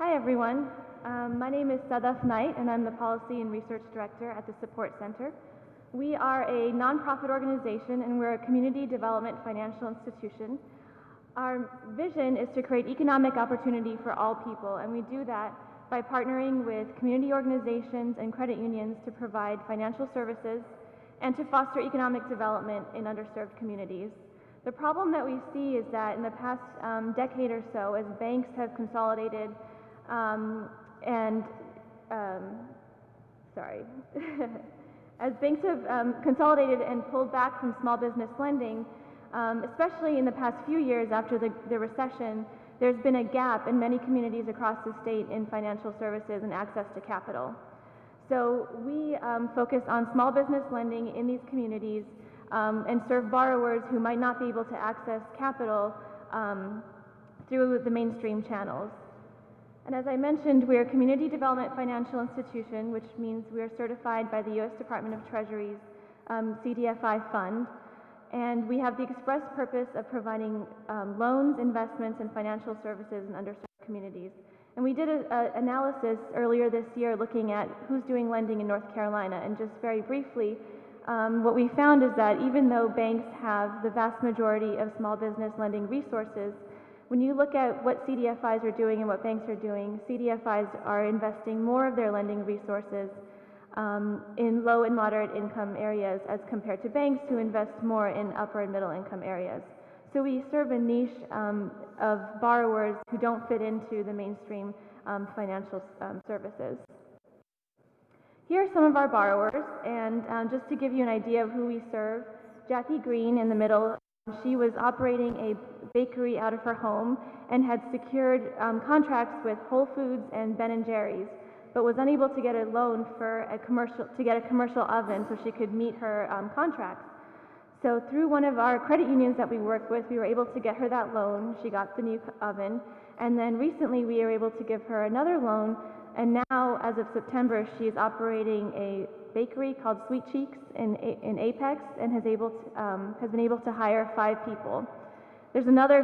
Hi everyone. My name is Sadaf Knight and I'm the Policy and Research Director at the Support Center. We are a nonprofit organization and we're a community development financial institution. Our vision is to create economic opportunity for all people, and we do that by partnering with community organizations and credit unions to provide financial services and to foster economic development in underserved communities. The problem that we see is that in the past decade or so, as banks have consolidated as banks have consolidated and pulled back from small business lending, especially in the past few years after the recession, there's been a gap in many communities across the state in financial services and access to capital. So we focus on small business lending in these communities and serve borrowers who might not be able to access capital through the mainstream channels. And as I mentioned, we are a community development financial institution, which means we are certified by the U.S. Department of Treasury's CDFI fund. And we have the express purpose of providing loans, investments, and financial services in underserved communities. And we did an analysis earlier this year looking at who's doing lending in North Carolina. And just very briefly, what we found is that even though banks have the vast majority of small business lending resources, when you look at what CDFIs are doing and what banks are doing, CDFIs are investing more of their lending resources in low and moderate income areas as compared to banks who invest more in upper and middle income areas. So we serve a niche of borrowers who don't fit into the mainstream financial services. Here are some of our borrowers, and just to give you an idea of who we serve, Jackie Green in the middle, she was operating a bakery out of her home and had secured contracts with Whole Foods and Ben & Jerry's, but was unable to get a loan for a commercial oven so she could meet her contracts. So through one of our credit unions that we work with, we were able to get her that loan. She got the new oven, and then recently we were able to give her another loan, and now as of September she is operating a bakery called Sweet Cheeks in Apex and has been able to hire 5 people. There's another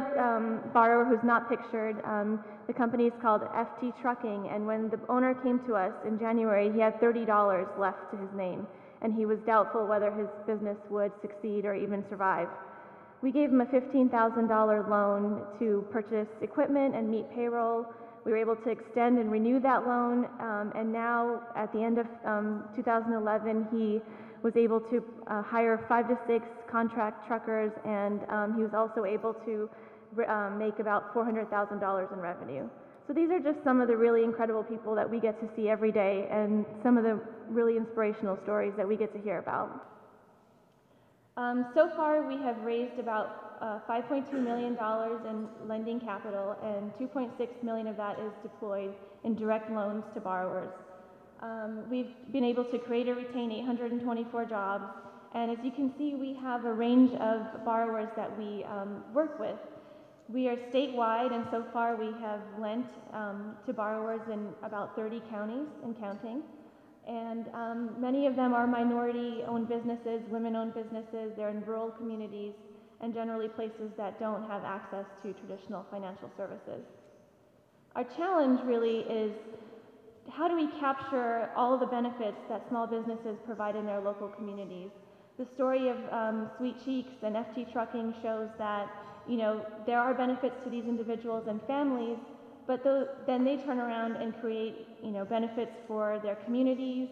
borrower who's not pictured. The company is called FT Trucking, and when the owner came to us in January, he had $30 left to his name, and he was doubtful whether his business would succeed or even survive. We gave him a $15,000 loan to purchase equipment and meet payroll. We were able to extend and renew that loan, and now at the end of 2011, he was able to hire 5 to 6 contract truckers, and he was also able to make about $400,000 in revenue. So these are just some of the really incredible people that we get to see every day and some of the really inspirational stories that we get to hear about. So far we have raised about $5.2 million in lending capital, and $2.6 million of that is deployed in direct loans to borrowers. We've been able to create or retain 824 jobs, and as you can see, we have a range of borrowers that we work with. We are statewide, and so far we have lent to borrowers in about 30 counties and counting. And many of them are minority-owned businesses, women-owned businesses. They're in rural communities and generally places that don't have access to traditional financial services. Our challenge really is, how do we capture all of the benefits that small businesses provide in their local communities? The story of Sweet Cheeks and FT Trucking shows that, there are benefits to these individuals and families, but then they turn around and create, benefits for their communities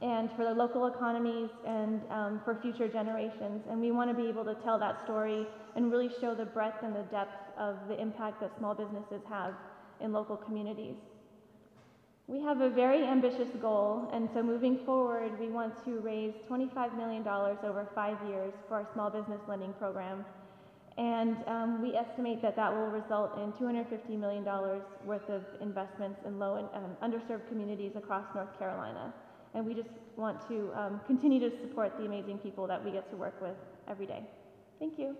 and for their local economies and for future generations. And we want to be able to tell that story and really show the breadth and the depth of the impact that small businesses have in local communities. We have a very ambitious goal, and so moving forward, we want to raise $25 million over 5 years for our small business lending program. And we estimate that that will result in $250 million worth of investments in low and underserved communities across North Carolina. And we just want to continue to support the amazing people that we get to work with every day. Thank you.